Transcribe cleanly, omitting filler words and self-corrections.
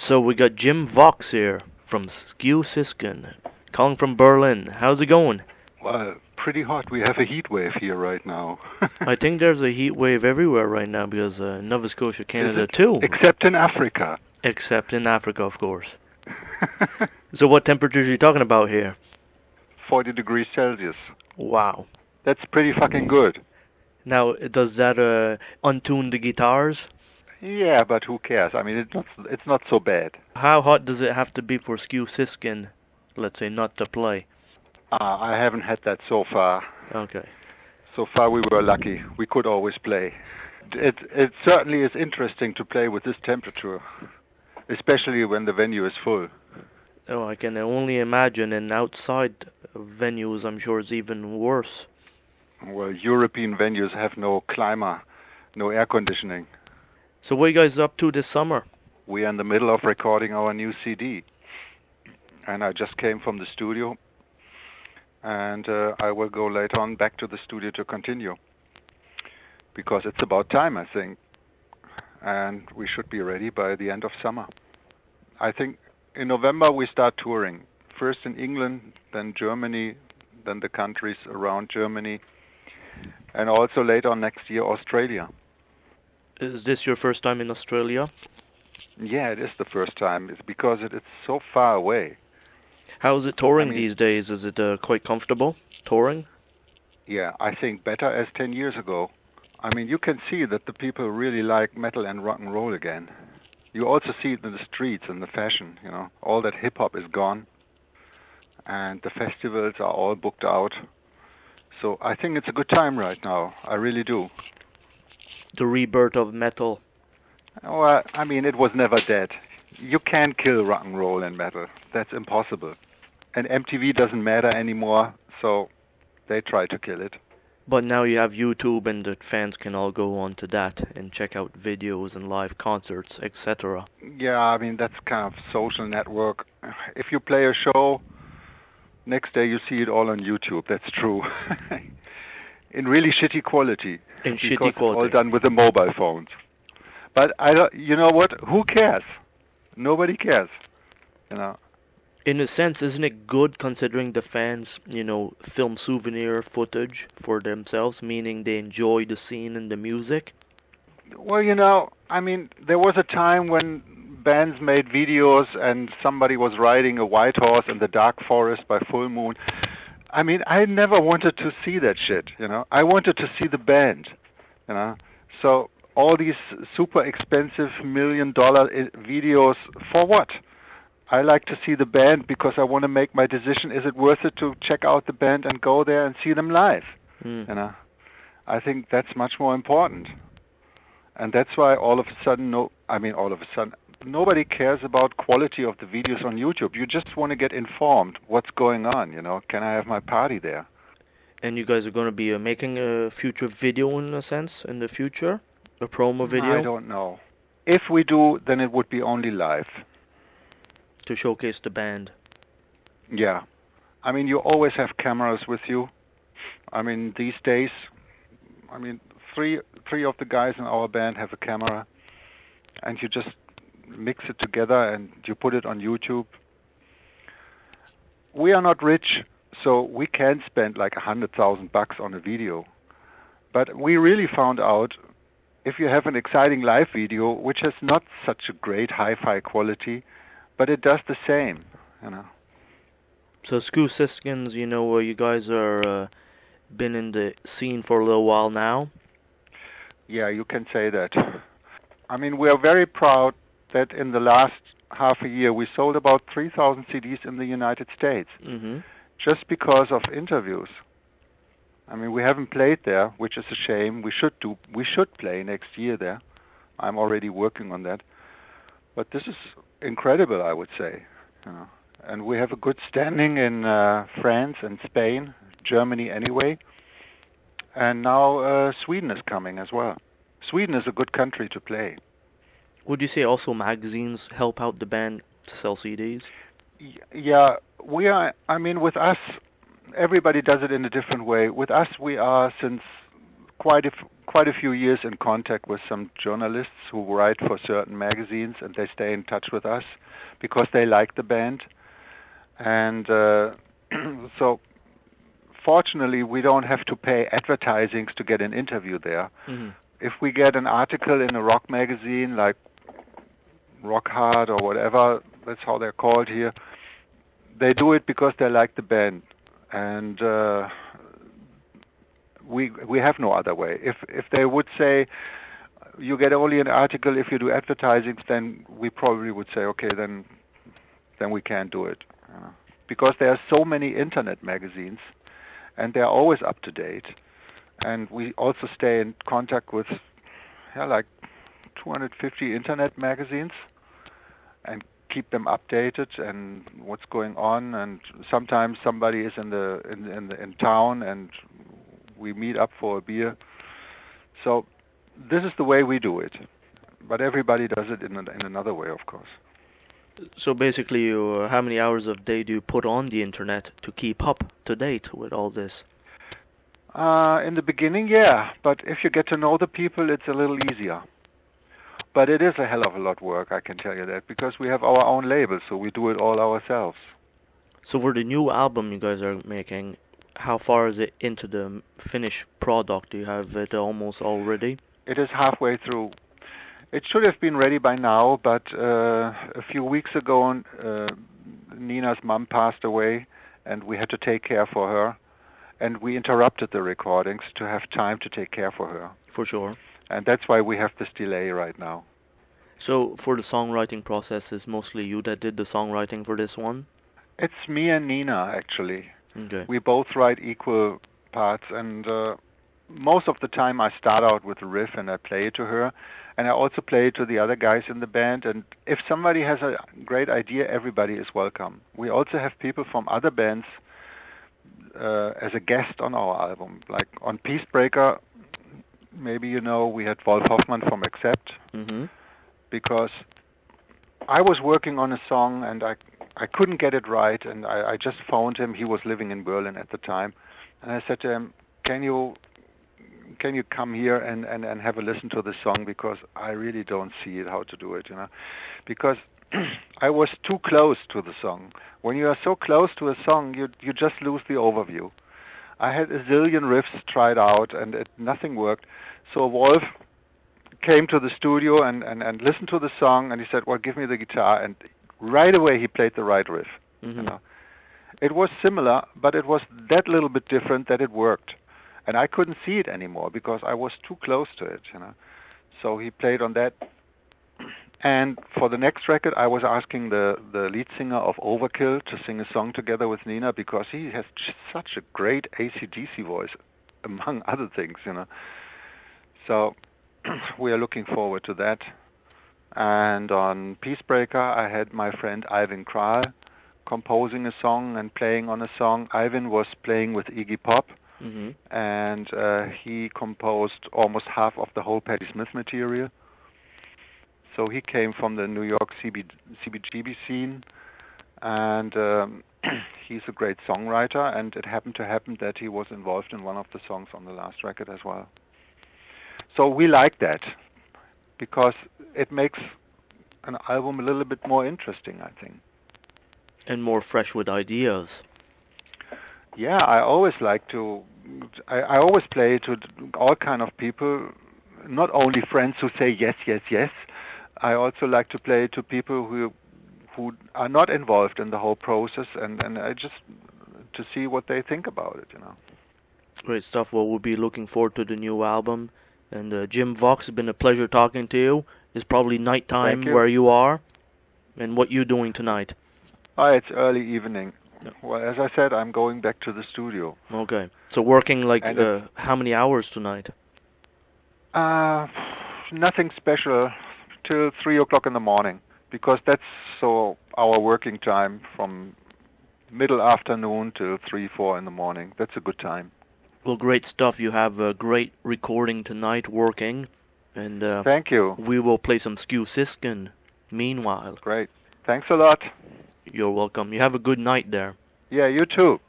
So we got Jim Voxx here from Skew Siskin, calling from Berlin. How's it going? Well, pretty hot. We have a heat wave here right now. I think there's a heat wave everywhere right now because Nova Scotia, Canada too. Except in Africa. Except in Africa, of course. So what temperatures are you talking about here? 40 degrees Celsius. Wow. That's pretty fucking good. Now, does that untune the guitars? Yeah, but who cares? I mean, it's not so bad. How hot does it have to be for Skew Siskin, let's say, not to play? I haven't had that so far. Okay. So far we were lucky. We could always play. It certainly is interesting to play with this temperature, especially when the venue is full. Oh, I can only imagine, and outside venues I'm sure it's even worse. Well, European venues have no climate, no air conditioning. So what are you guys up to this summer? We are in the middle of recording our new CD. And I just came from the studio. And I will go later on back to the studio to continue. Because it's about time, I think. And we should be ready by the end of summer. I think in November we start touring. First in England, then Germany, then the countries around Germany. And also later on next year, Australia. Is this your first time in Australia? Yeah, it is the first time. It's because it's so far away. How is it touring these days? Is it quite comfortable, touring? Yeah, I think better as 10 years ago. I mean, you can see that the people really like metal and rock and roll again. You also see it in the streets and the fashion, you know. All that hip-hop is gone. And the festivals are all booked out. So I think it's a good time right now. I really do. The rebirth of metal. Well, I mean, it was never dead. You can't kill rock and roll and metal. That's impossible. And MTV doesn't matter anymore, so they try to kill it. But now you have YouTube and the fans can all go on to that and check out videos and live concerts, etc. Yeah, I mean, that's kind of social network. If you play a show, next day you see it all on YouTube. That's true. In really shitty quality. In shitty quality. All done with the mobile phones. But you know what? Who cares? Nobody cares. You know. In a sense, isn't it good considering the fans, you know, film souvenir footage for themselves, meaning they enjoy the scene and the music? Well, you know, I mean, there was a time when bands made videos and somebody was riding a white horse in the dark forest by full moon. I mean, I never wanted to see that shit, you know. I wanted to see the band, you know. So all these super expensive $1 million videos, for what? I like to see the band because I want to make my decision, is it worth it to check out the band and go there and see them live? You know. I think that's much more important. And that's why all of a sudden, nobody cares about quality of the videos on YouTube. You just want to get informed what's going on, you know. Can I have my party there? And you guys are going to be making a future video in a sense, in the future? A promo video? I don't know. If we do, then it would be only live. To showcase the band? Yeah. I mean, you always have cameras with you. I mean, these days, I mean, three of the guys in our band have a camera. And you just mix it together and you put it on YouTube. We are not rich, so we can't spend like $100,000 on a video. But we really found out if you have an exciting live video, which has not such a great hi-fi quality, but it does the same, you know. So Skew Siskins, you know, you guys are been in the scene for a little while now. Yeah, you can say that. I mean, we are very proud that in the last half a year we sold about 3,000 CDs in the United States, just because of interviews. I mean, we haven't played there, which is a shame. We should play next year there. I'm already working on that. But this is incredible, I would say. You know. And we have a good standing in France and Spain, Germany anyway. And now Sweden is coming as well. Sweden is a good country to play. Would you say also magazines help out the band to sell CDs? Yeah, we are. I mean, with us, everybody does it in a different way. With us, we are, since quite a few years in contact with some journalists who write for certain magazines, and they stay in touch with us because they like the band. And so fortunately, we don't have to pay advertisings to get an interview there. Mm-hmm. If we get an article in a rock magazine like Rock Hard or whatever, that's how they're called here, they do it because they like the band. And we have no other way. If they would say you get only an article if you do advertisings, then we probably would say, okay, then we can't do it. Because there are so many internet magazines, and they're always up to date. And we also stay in contact with like 250 internet magazines and keep them updated and what's going on. And sometimes somebody is in town and we meet up for a beer. So this is the way we do it. But everybody does it in another way, of course. So basically, how many hours of day do you put on the internet to keep up to date with all this? In the beginning, yeah. But if you get to know the people, it's a little easier. But it is a hell of a lot of work, I can tell you that, because we have our own label, so we do it all ourselves. So for the new album you guys are making, how far is it into the finished product? Do you have it almost all ready? It is halfway through. It should have been ready by now, but a few weeks ago, Nina's mom passed away, and we had to take care for her. And we interrupted the recordings to have time to take care for her. For sure. And that's why we have this delay right now. So for the songwriting process, is mostly you that did the songwriting for this one? It's me and Nina, actually. Okay. We both write equal parts, and most of the time I start out with a riff and I play it to her. And I also play it to the other guys in the band. And if somebody has a great idea, everybody is welcome. We also have people from other bands as a guest on our album. Like on Peacebreaker, maybe you know, we had Wolf Hoffmann from Accept. Mm-hmm. Because I was working on a song and I couldn't get it right. And I just phoned him. He was living in Berlin at the time. And I said to him, can you come here and have a listen to this song, because I really don't see it how to do it, because I was too close to the song. When you are so close to a song, you just lose the overview. I had a zillion riffs tried out and nothing worked. So Wolf came to the studio and listened to the song, and he said, well, give me the guitar, and right away he played the right riff. Mm-hmm. It was similar, but it was that little bit different that it worked. And I couldn't see it anymore because I was too close to it, So he played on that. And for the next record, I was asking the lead singer of Overkill to sing a song together with Nina, because he has such a great AC/DC voice, among other things, So we are looking forward to that. And on Peacebreaker, I had my friend Ivan Kral composing a song and playing on a song. Ivan was playing with Iggy Pop. Mm-hmm. And he composed almost half of the whole Patti Smith material. So he came from the New York CBGB scene, and he's a great songwriter, and it happened that he was involved in one of the songs on the last record as well. So we like that, because it makes an album a little bit more interesting, I think. And more fresh with ideas. Yeah, I always I always play to all kind of people, not only friends who say yes, yes, yes. I also like to play to people who are not involved in the whole process, and I just to see what they think about it, Great stuff. Well, we'll be looking forward to the new album. And Jim Voxx, it's been a pleasure talking to you. It's probably nighttime where you are. And what you doing tonight? It's early evening. No. Well, as I said, I'm going back to the studio. Okay. So working how many hours tonight? Nothing special, till 3 o'clock in the morning, because that's our working time from middle afternoon till 3, 4 in the morning. That's a good time. Well, great stuff. You have a great recording tonight working. And thank you. We will play some Skew Siskin meanwhile. Great. Thanks a lot. You're welcome. You have a good night there. Yeah, you too.